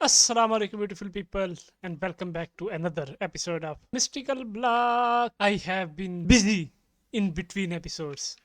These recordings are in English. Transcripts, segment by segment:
Assalamu alaikum, beautiful people, and welcome back to another episode of Mystical Block. I have been busy in between episodes.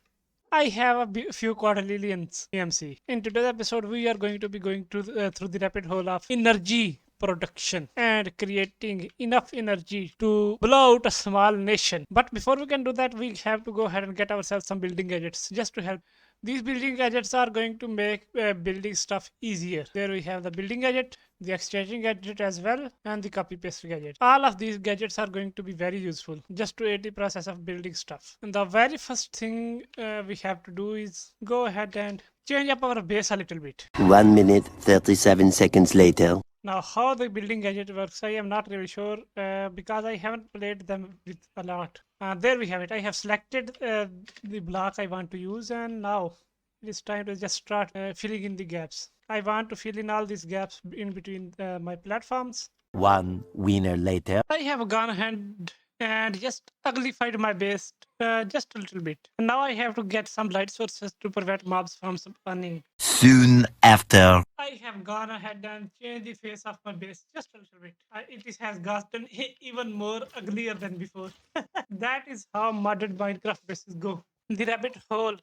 I have few quadrillions EMC. In today's episode, we are going to be going through the rapid hole of energy production and creating enough energy to blow out a small nation. But before we can do that, we have to go ahead and get ourselves some building gadgets just to help. These building gadgets are going to make building stuff easier. There we have the building gadget, the exchanging gadget as well, and the copy paste gadget. All of these gadgets are going to be very useful just to aid the process of building stuff. And the very first thing we have to do is go ahead and change up our base a little bit. 1 minute 37 seconds later. Now, how the building gadget works, I am not really sure because I haven't played them with a lot. There we have it. I have selected the block I want to use, and now it is time to just start filling in the gaps. I want to fill in all these gaps in between my platforms. One winner later. I have gone ahead and just uglified my base just a little bit. And now I have to get some light sources to prevent mobs from spawning. Soon after. I have gone ahead and changed the face of my base just a little bit. It has gotten even more uglier than before. That is how modded Minecraft bases go. The rabbit hole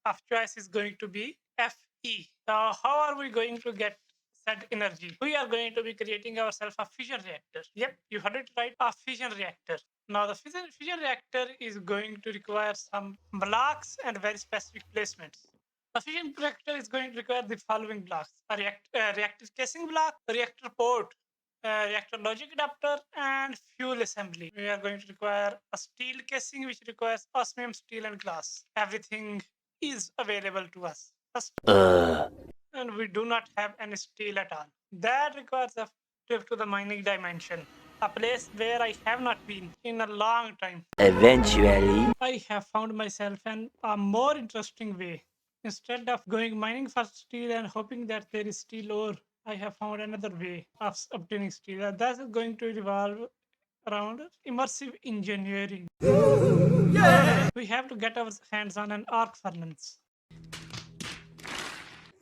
of choice is going to be FE. Now, how are we going to get said energy? We are going to be creating ourselves a fission reactor. Yep, you heard it right, a fission reactor. Now, the fission reactor is going to require some blocks and very specific placements. A fission reactor is going to require the following blocks: a reactor casing block, a reactor port, a reactor logic adapter, and fuel assembly. We are going to require a steel casing, which requires osmium steel and glass. Everything is available to us. And we do not have any steel at all. That requires a trip to the mining dimension, a place where I have not been in a long time. Eventually. I have found myself a more interesting way. Instead of going mining for steel and hoping that there is steel ore, I have found another way of obtaining steel. That is going to revolve around immersive engineering. Yeah. We have to get our hands on an arc furnace.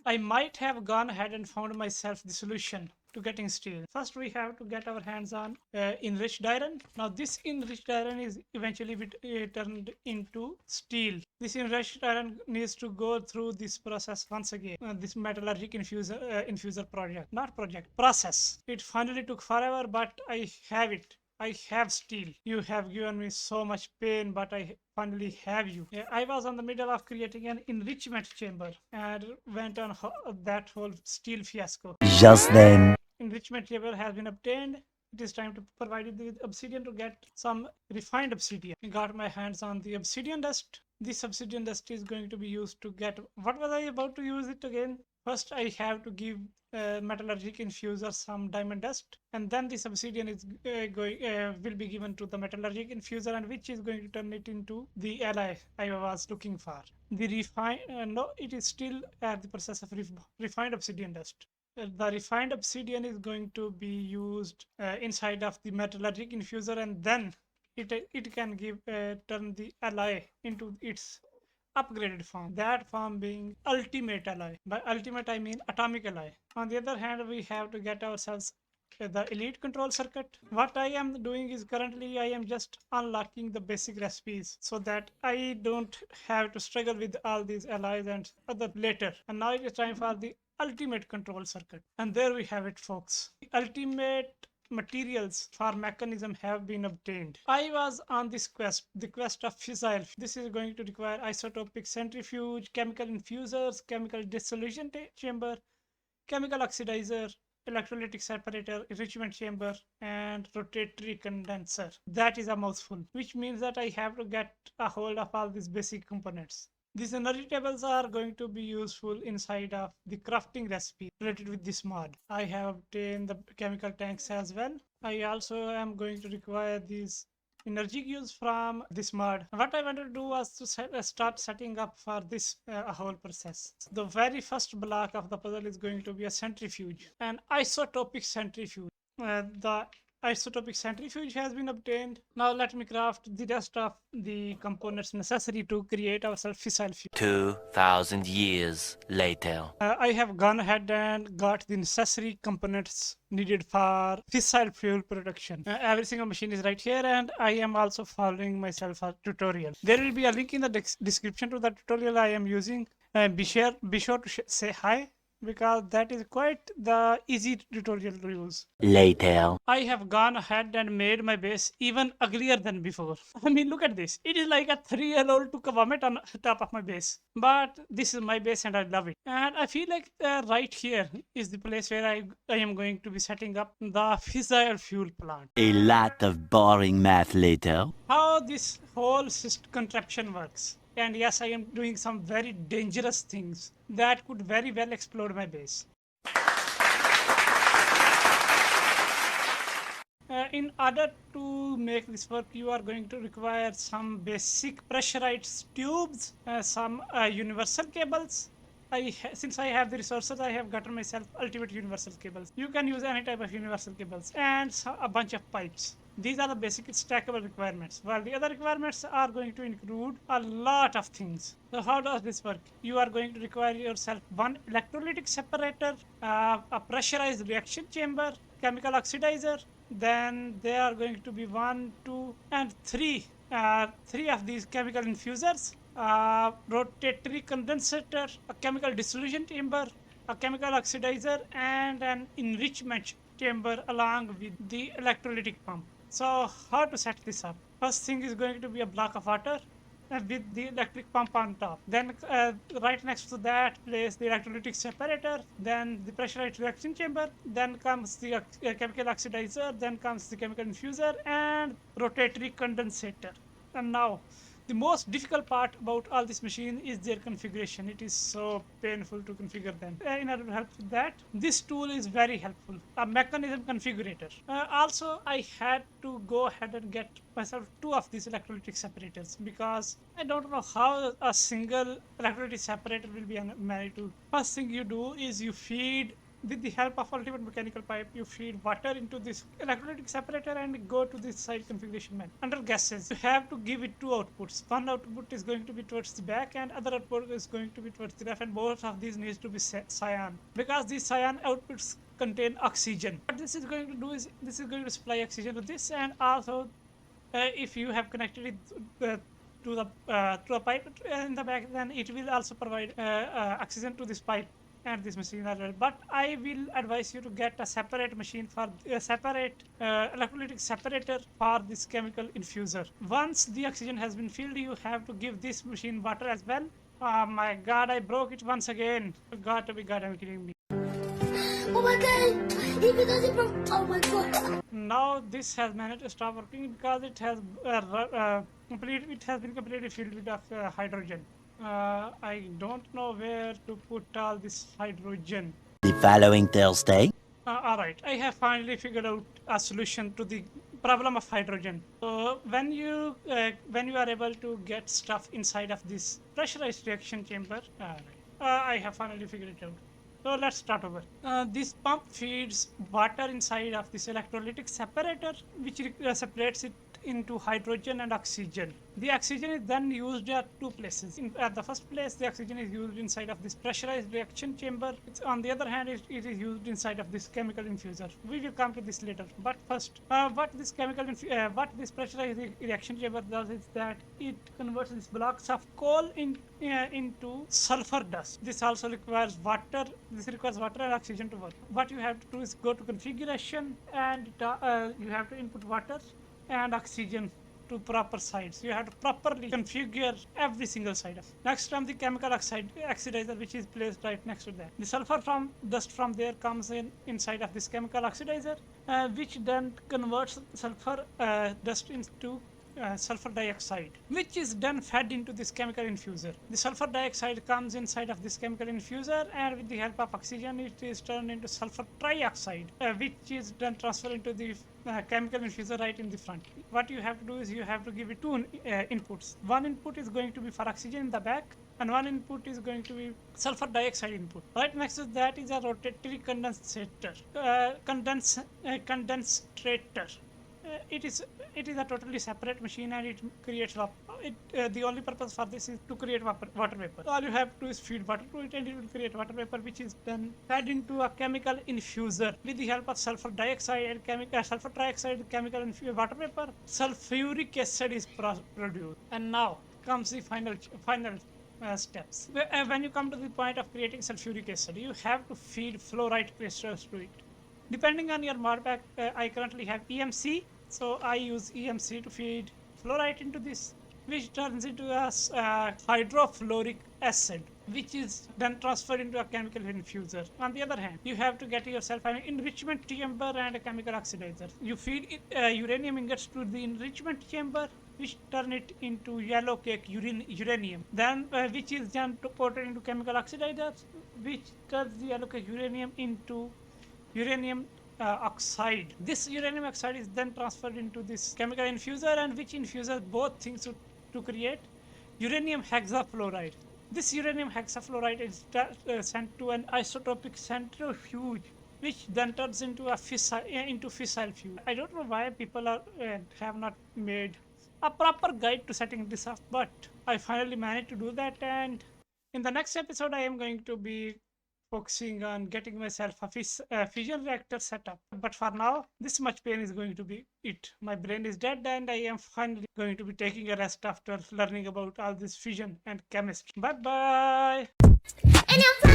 I might have gone ahead and found myself the solution to getting steel. First, we have to get our hands on enriched iron. Now, this enriched iron is eventually turned into steel. This enriched iron needs to go through this process once again. This metallurgic process. It finally took forever, but I have it. I have steel. You have given me so much pain, but I finally have you. I was on the middle of creating an enrichment chamber and went on that whole steel fiasco. Just then. Enrichment chamber has been obtained. It is time to provide it the obsidian to get some refined obsidian. I got my hands on the obsidian dust. This obsidian dust is going to be used to get... What was I about to use it again? First, I have to give metallurgic infuser some diamond dust, and then this obsidian is will be given to the metallurgic infuser, and which is going to turn it into the ally I was looking for. The it is still at the process of refined obsidian dust. The refined obsidian is going to be used inside of the metallurgic infuser, and then it can turn the ally into its upgraded form, that form being ultimate alloy. By ultimate I mean atomic alloy. On the other hand, we have to get ourselves the elite control circuit. What I am doing is currently I am just unlocking the basic recipes so that I don't have to struggle with all these alloys and other later. And now it is time for the ultimate control circuit. And there we have it, folks. The ultimate materials for mechanism have been obtained. I was on this quest, the quest of Fissile. This is going to require isotopic centrifuge, chemical infusers, chemical dissolution chamber, chemical oxidizer, electrolytic separator, enrichment chamber, and rotatory condenser. That is a mouthful, which means that I have to get a hold of all these basic components. These energy tables are going to be useful inside of the crafting recipe related with this mod. I have obtained the chemical tanks as well. I also am going to require these energy cubes from this mod. What I wanted to do was to start setting up for this whole process. The very first block of the puzzle is going to be a centrifuge, an isotopic centrifuge. The isotopic centrifuge has been obtained. Now let me craft the rest of the components necessary to create our fissile fuel. 2,000 years later. I have gone ahead and got the necessary components needed for fissile fuel production. Every single machine is right here, and I am also following myself a tutorial. There will be a link in the description to the tutorial I am using. Be sure to say hi, because that is quite the easy tutorial to use. Later. I have gone ahead and made my base even uglier than before. I mean, look at this. It is like a 3-year-old took a vomit on top of my base. But this is my base and I love it. And I feel like right here is the place where I am going to be setting up the fissile fuel plant. A lot of boring math later. How this whole contraption works. And yes, I am doing some very dangerous things that could very well explode my base. In order to make this work, you are going to require some basic pressurized tubes, some universal cables. Since I have the resources, I have gotten myself ultimate universal cables. You can use any type of universal cables and a bunch of pipes. These are the basic stackable requirements, while the other requirements are going to include a lot of things. So how does this work? You are going to require yourself one electrolytic separator, a pressurized reaction chamber, chemical oxidizer. Then there are going to be 1, 2, and 3 of these chemical infusers, a rotatory condensator, a chemical dissolution chamber, a chemical oxidizer, and an enrichment chamber along with the electrolytic pump. So how to set this up? First thing is going to be a block of water with the electric pump on top. Then right next to that place the electrolytic separator, then the pressurized reaction chamber, then comes the chemical oxidizer, then comes the chemical infuser and rotatory condensator. And now the most difficult part about all this machine is their configuration. It is so painful to configure them. In order to help with that, this tool is very helpful, a mechanism configurator. Also, I had to go ahead and get myself 2 of these electrolytic separators, because I don't know how a single electrolytic separator will be managed to. First thing you do is you feed, with the help of ultimate mechanical pipe, you feed water into this electrolytic separator and go to this side configuration menu. Under gases, you have to give it 2 outputs. One output is going to be towards the back and other output is going to be towards the left, and both of these needs to be cyan, because these cyan outputs contain oxygen. What this is going to do is this is going to supply oxygen to this, and also if you have connected it to a pipe in the back, then it will also provide oxygen to this pipe and this machine as well. But I will advise you to get a separate machine for a separate electrolytic separator for this chemical infuser. Once the oxygen has been filled, you have to give this machine water as well. Oh my god, I broke it once again. Got to be goddamn kidding me. Oh my god! Even though it broke. Oh my god! Now this has managed to stop working because it has been completely filled with hydrogen. I don't know where to put all this hydrogen. The following Thursday. Alright, I have finally figured out a solution to the problem of hydrogen. So when you are able to get stuff inside of this pressurized reaction chamber, I have finally figured it out. So let's start over. This pump feeds water inside of this electrolytic separator, which separates it into hydrogen and oxygen. The oxygen is then used at 2 places. At the first place, the oxygen is used inside of this pressurized reaction chamber. On the other hand, it is used inside of this chemical infuser. We will come to this later. But first, what this pressurized reaction chamber does is that it converts these blocks of coal into sulfur dust. This also requires water. This requires water and oxygen to work. What you have to do is go to configuration, and you have to input water and oxygen to proper sides. You have to properly configure every single side. Next comes the chemical oxidizer, which is placed right next to that. The sulfur dust from there comes inside of this chemical oxidizer, which then converts sulfur dust into sulfur dioxide, which is then fed into this chemical infuser. The sulfur dioxide comes inside of this chemical infuser, and with the help of oxygen, it is turned into sulfur trioxide, which is then transferred into the chemical infuser right in the front. What you have to do is you have to give it 2 inputs. One input is going to be for oxygen in the back, and one input is going to be sulfur dioxide input. Right next to that is a rotatory condensator, condensator. It is a totally separate machine, and it creates the only purpose for this is to create water vapor. All you have to do is feed water to it, and it will create water vapor, which is then fed into a chemical infuser with the help of sulfur dioxide and chemical water vapor. Sulfuric acid is produced, and now comes the final steps. When you come to the point of creating sulfuric acid, you have to feed fluorite crystals to it. Depending on your modpack, I currently have EMC, so I use EMC to feed fluorite into this, which turns into a hydrofluoric acid, which is then transferred into a chemical infuser. On the other hand, you have to get yourself an enrichment chamber and a chemical oxidizer. You feed uranium ingots to the enrichment chamber, which turn it into yellow cake uranium, then which is then put into chemical oxidizers, which turns the yellow cake uranium into uranium oxide. This uranium oxide is then transferred into this chemical infuser, and which infuses both things to create uranium hexafluoride. This uranium hexafluoride is sent to an isotopic centrifuge, which then turns into a fissile fuel. I don't know why people have not made a proper guide to setting this up, but I finally managed to do that, and in the next episode I am going to be focusing on getting myself a fission reactor set up. But for now, this much pain is going to be it. My brain is dead, and I am finally going to be taking a rest after learning about all this fission and chemistry. Bye bye! And I'm